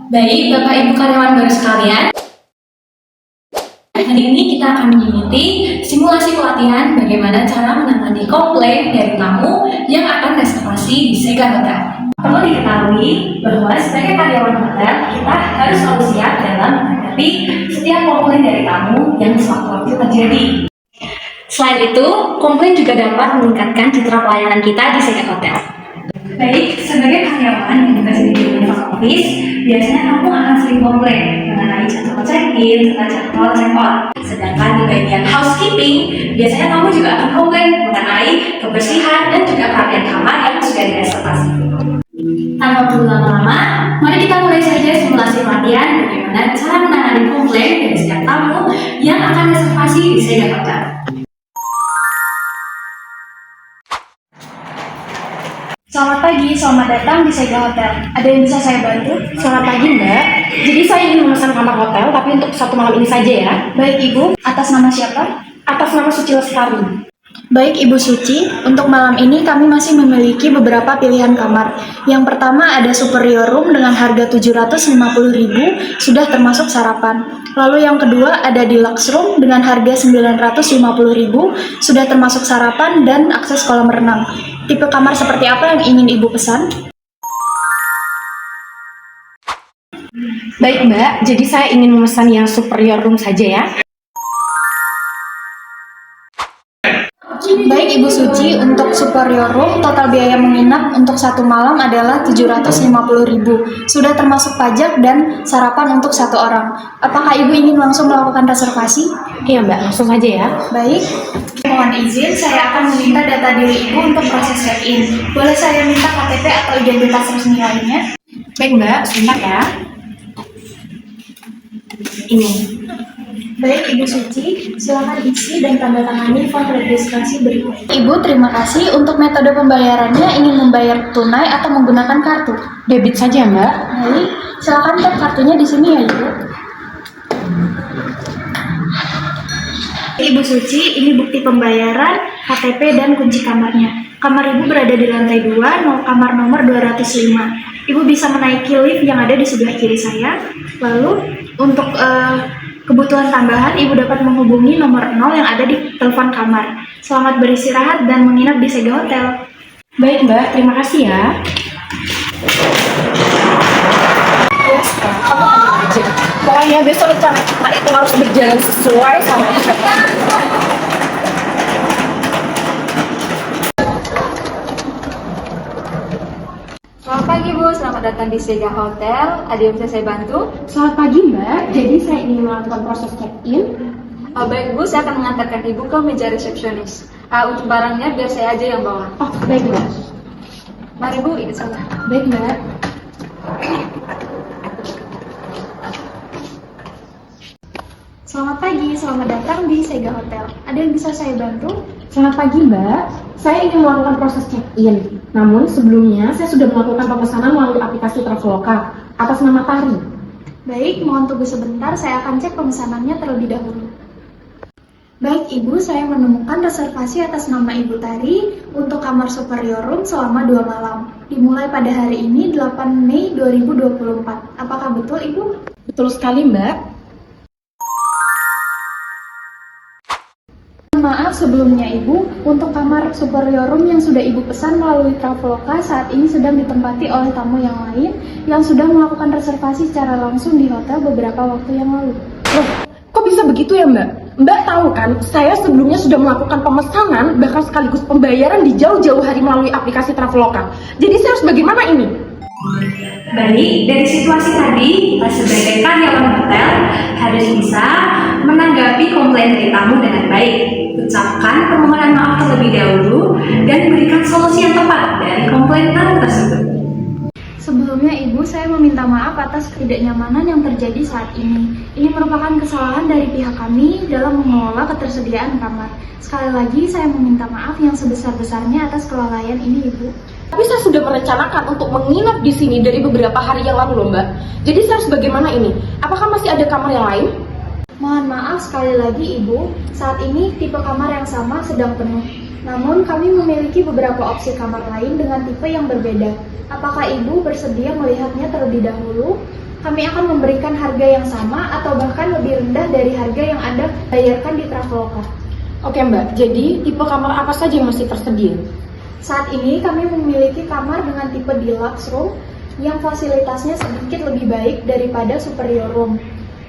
Baik, Bapak Ibu karyawan baru sekalian, hari ini kita akan mengikuti simulasi pelatihan bagaimana cara menangani komplain dari tamu yang akan reservasi di Sega Hotel. Perlu diketahui bahwa sebagai karyawan hotel, kita harus selalu siap dalam menghadapi setiap komplain dari tamu yang sewaktu-waktu terjadi. Selain itu, komplain juga dapat meningkatkan citra pelayanan kita di Sega Hotel. Baik, sebagai karyawan yang bekerja di dunia office, biasanya kamu akan sering komplain mengenai jadwal check-in serta jadwal check-out. Sedangkan di bagian housekeeping, biasanya kamu juga akan komplain mengenai kebersihan dan juga kerapian kamar yang sudah direservasi. Tanpa perlu lama-lama, mari kita mulai saja simulasi pelatihan bagaimana cara menangani komplain dari setiap tamu yang akan reservasi di Sega Hotel. Selamat pagi, selamat datang di Sega Hotel. Ada yang bisa saya bantu? Selamat pagi, Mbak. Jadi saya ingin memesan kamar hotel, tapi untuk satu malam ini saja ya. Baik, Ibu. Atas nama siapa? Atas nama Suci Lestari. Baik, Ibu Suci. Untuk malam ini kami masih memiliki beberapa pilihan kamar. Yang pertama ada Superior Room dengan harga 750.000, sudah termasuk sarapan. Lalu yang kedua ada Deluxe Room dengan harga 950.000, sudah termasuk sarapan dan akses kolam renang. Tipe kamar seperti apa yang ingin Ibu pesan? Baik, Mbak. Jadi saya ingin memesan yang Superior Room saja ya. Baik, Ibu Suci, untuk Superior Room, total biaya menginap untuk satu malam adalah 750.000, sudah termasuk pajak dan sarapan untuk satu orang. Apakah Ibu ingin langsung melakukan reservasi? Iya, Mbak. Langsung saja ya. Baik, mohon izin, saya akan meminta data diri Ibu untuk proses check-in. Boleh saya minta KTP atau identitas resmi lainnya? Baik, Mbak. Sebentar ya. Ini. Baik, Ibu Suci, silakan isi dan tanda tangani form registrasi berikut. Ibu, terima kasih. Untuk metode pembayarannya ingin membayar tunai atau menggunakan kartu? Debit saja, Mbak. Baik, silakan tap kartunya di sini ya, Ibu. Ibu Suci, ini bukti pembayaran, KTP, dan kunci kamarnya. Kamar Ibu berada di lantai 2, kamar nomor 205. Ibu bisa menaiki lift yang ada di sebelah kiri saya. Lalu, untuk kebutuhan tambahan, Ibu dapat menghubungi nomor 0 yang ada di telepon kamar. Selamat beristirahat dan menginap di Sega Hotel. Baik, Mbak. Terima kasih ya. Ya, kamu tenang aja. Pokoknya besok rencana kita itu harus berjalan sesuai sama ekspektasi. Selamat pagi Bu, selamat datang di Sega Hotel. Ada yang bisa saya bantu? Selamat pagi, Mbak. Jadi saya ingin melakukan proses check-in. Baik Bu, saya akan mengantarkan Ibu ke meja resepsionis. Untuk barangnya biar saya aja yang bawa. Oh, baik, Mbak. Mari Bu, ini sana. Baik, Mbak. Selamat pagi, selamat datang di Sega Hotel. Ada yang bisa saya bantu? Selamat pagi, Mbak. Saya ingin melakukan proses check-in. Namun sebelumnya saya sudah melakukan pemesanan melalui aplikasi Traveloka atas nama Tari. Baik, mohon tunggu sebentar, saya akan cek pemesanannya terlebih dahulu. Baik, Ibu, saya menemukan reservasi atas nama Ibu Tari untuk kamar Superior Room selama 2 malam. Dimulai pada hari ini, 8 Mei 2024. Apakah betul, Ibu? Betul sekali, Mbak. Maaf sebelumnya Ibu, untuk kamar Superior Room yang sudah Ibu pesan melalui Traveloka saat ini sedang ditempati oleh tamu yang lain yang sudah melakukan reservasi secara langsung di hotel beberapa waktu yang lalu. Loh, kok bisa begitu ya, Mbak? Mbak tahu kan, saya sebelumnya sudah melakukan pemesanan bahkan sekaligus pembayaran di jauh-jauh hari melalui aplikasi Traveloka. Jadi saya harus bagaimana ini? Baik, dari situasi tadi, kita sebagai karyawan hotel harus bisa menanggapi komplain dari tamu dengan baik. Ucapkan permohonan maaf terlebih dahulu dan berikan solusi yang tepat dari komplain tamu tersebut. Sebelumnya Ibu, saya meminta maaf atas ketidaknyamanan yang terjadi saat ini. Ini merupakan kesalahan dari pihak kami dalam mengelola ketersediaan kamar. Sekali lagi saya meminta maaf yang sebesar-besarnya atas kelalaian ini, Ibu. Tapi saya sudah merencanakan untuk menginap di sini dari beberapa hari yang lalu loh, Mbak. Jadi saya harus bagaimana ini? Apakah masih ada kamar yang lain? Mohon maaf sekali lagi Ibu, saat ini tipe kamar yang sama sedang penuh. Namun kami memiliki beberapa opsi kamar lain dengan tipe yang berbeda. Apakah Ibu bersedia melihatnya terlebih dahulu? kami akan memberikan harga yang sama atau bahkan lebih rendah dari harga yang Anda bayarkan di Traveloka. Oke Mbak, jadi tipe kamar apa saja yang masih tersedia? Saat ini kami memiliki kamar dengan tipe deluxe room yang fasilitasnya sedikit lebih baik daripada superior room.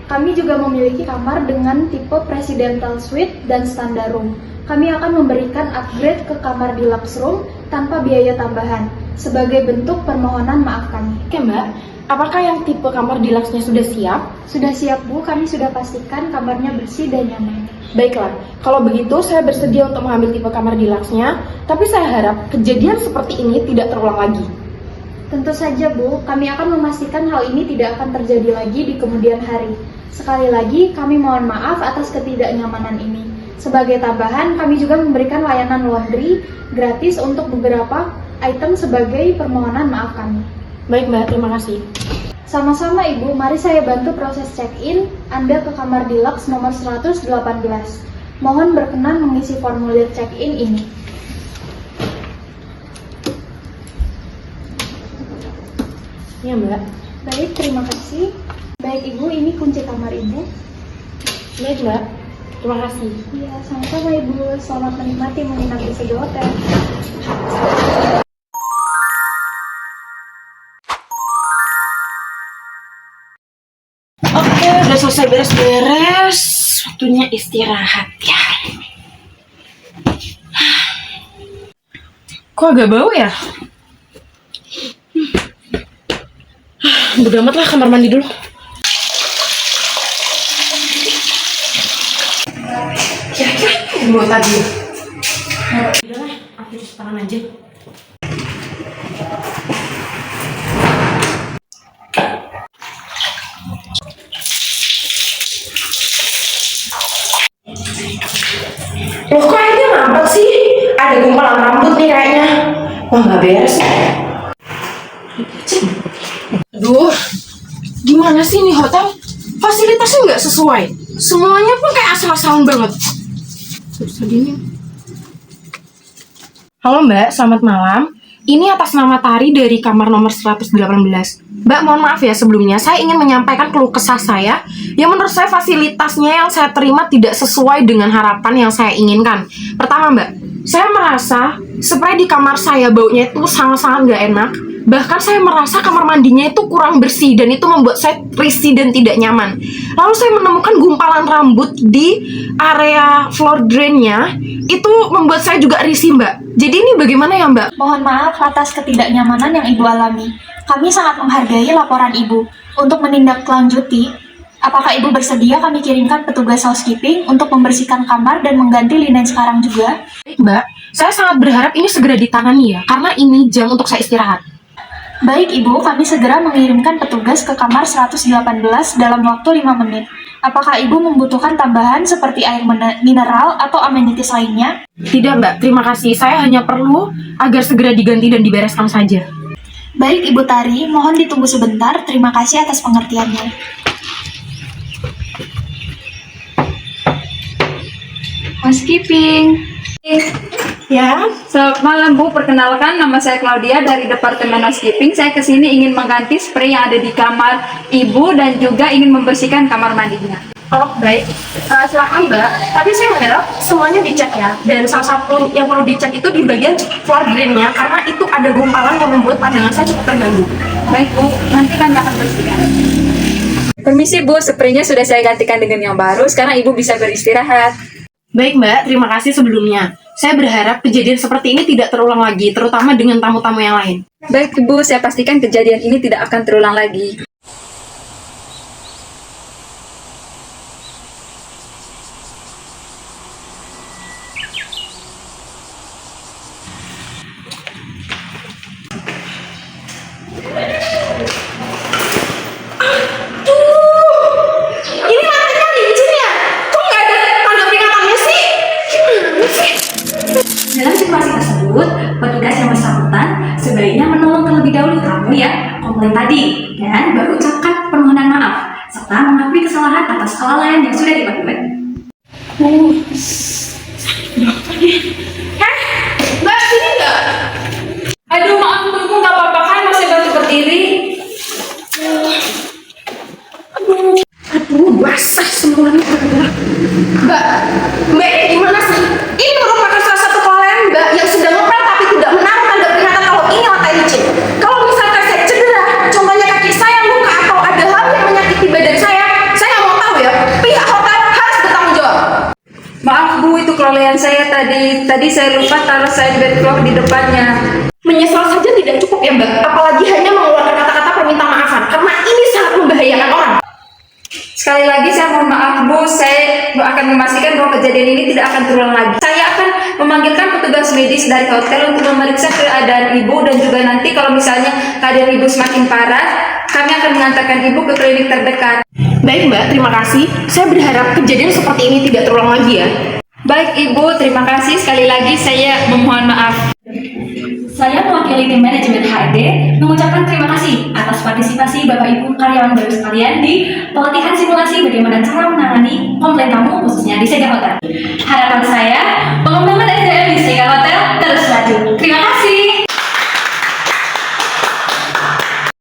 Kami juga memiliki kamar dengan tipe presidential suite dan standard room. Kami akan memberikan upgrade ke kamar deluxe room tanpa biaya tambahan sebagai bentuk permohonan maaf kami. Oke Mbak, apakah yang tipe kamar deluxe-nya sudah siap? Sudah siap Bu, kami sudah pastikan kamarnya bersih dan nyaman. Baiklah, kalau begitu saya bersedia untuk mengambil tipe kamar deluxe-nya, tapi saya harap kejadian seperti ini tidak terulang lagi. Tentu saja Bu, kami akan memastikan hal ini tidak akan terjadi lagi di kemudian hari. Sekali lagi, kami mohon maaf atas ketidaknyamanan ini. Sebagai tambahan, kami juga memberikan layanan laundry gratis untuk beberapa item sebagai permohonan maaf kami. Baik Mbak, terima kasih. Sama-sama Ibu, mari saya bantu proses check-in Anda ke kamar deluxe nomor 118. Mohon berkenan mengisi formulir check-in ini. Iya Mbak. Baik, terima kasih. Baik Ibu, ini kunci kamar Ibu. Baik Mbak, terima kasih. Iya, sama-sama Ibu. Selamat menikmati menginap di sebuah hotel. Oke, udah selesai beres-beres. Waktunya istirahat ya. Kok agak bau ya? Bodo amat lah, kamar mandi dulu. Kira-kira yang bawa tadi ya? Udah lah, aku cuci tangan aja. Loh, kok airnya mampet sih? Ada gumpalan rambut nih kayaknya. Wah, nggak beres. Aduh, gimana sih nih hotel? Fasilitasnya nggak sesuai. Semuanya pun kayak asal-asalan banget. Susah gini. Halo Mbak, selamat malam. Ini atas nama Tari dari kamar nomor 118. Mbak, mohon maaf ya sebelumnya, saya ingin menyampaikan keluh kesah saya yang menurut saya fasilitasnya yang saya terima tidak sesuai dengan harapan yang saya inginkan. Pertama Mbak, saya merasa spray di kamar saya baunya itu sangat-sangat gak enak. Bahkan saya merasa kamar mandinya itu kurang bersih dan itu membuat saya risih dan tidak nyaman. Lalu saya menemukan gumpalan rambut di area floor drainnya, itu membuat saya juga risih Mbak. Jadi ini bagaimana ya Mbak? Mohon maaf atas ketidaknyamanan yang Ibu alami. Kami sangat menghargai laporan Ibu. Untuk menindaklanjuti, apakah Ibu bersedia kami kirimkan petugas housekeeping untuk membersihkan kamar dan mengganti linen sekarang juga? Mbak, saya sangat berharap ini segera ditangani ya, karena ini jam untuk saya istirahat. Baik Ibu, kami segera mengirimkan petugas ke kamar 118 dalam waktu 5 menit. Apakah Ibu membutuhkan tambahan seperti air mineral atau amenities lainnya? Tidak Mbak, terima kasih. Saya hanya perlu agar segera diganti dan dibereskan saja. Baik Ibu Tari, mohon ditunggu sebentar. Terima kasih atas pengertiannya. Housekeeping. Ya, Selamat malam Bu, perkenalkan nama saya Claudia dari Departemen Housekeeping. Saya kesini ingin mengganti spray yang ada di kamar Ibu dan juga ingin membersihkan kamar mandinya. oh baik. Silakan Mbak. Tapi saya harap semuanya dicek ya. Dan salah satu yang perlu dicek itu di bagian floor drain-nya, karena itu ada gumpalan yang membuat pandangan saya cukup terganggu. Baik Bu, nanti kami akan bersihkan. Permisi Bu, spraynya sudah saya gantikan dengan yang baru. Sekarang Ibu bisa beristirahat. Baik Mbak, terima kasih sebelumnya. Saya berharap kejadian seperti ini tidak terulang lagi, terutama dengan tamu-tamu yang lain. Baik Bu, saya pastikan kejadian ini tidak akan terulang lagi. Ini lantainya licin ya? Kok nggak ada tanda peringatannya sih? Dalam situasi tersebut, petugas yang bersangkutan sebaiknya menolong terlebih dahulu kamu ya komplain tadi dan baru ucapkan permohonan maaf serta mengakui kesalahan atas kelalaian yang sudah dilakukan. Mbak, sini nggak? Aduh maaf Bu, nggak apa-apa kan masih batuk berdiri. Mbak, Mbak ini gimana sih? Ini merupakan salah satu kelalaian Mbak yang sedang ngepel tapi tidak menaruh tanda peringatan kalau ini lantai licin. Kalau misalkan saya cedera, contohnya kaki saya luka atau ada hal yang menyakiti badan saya nggak mau tahu ya. Pihak hotel harus bertanggung jawab. Maaf Bu, itu kelalaian saya tadi. Tadi saya lupa taruh sign bedcloth di depannya. Menyesal saja tidak cukup ya Mbak, apalagi hanya mengeluarkan kata-kata perminta maafan karena ini sangat membahayakan orang. Sekali lagi saya mohon maaf Bu, saya akan memastikan bahwa kejadian ini tidak akan terulang lagi. Saya akan memanggilkan petugas medis dari hotel untuk memeriksa keadaan Ibu dan juga nanti kalau misalnya keadaan Ibu semakin parah, kami akan mengantarkan Ibu ke klinik terdekat. Baik Mbak, terima kasih. Saya berharap kejadian seperti ini tidak terulang lagi ya. Baik Ibu, terima kasih. Sekali lagi saya memohon maaf. Saya mewakili tim manajemen HRD mengucapkan terima kasih atas partisipasi Bapak Ibu karyawan baru sekalian di pelatihan simulasi bagaimana cara menangani komplain tamu khususnya di Sega Hotel. Harapan saya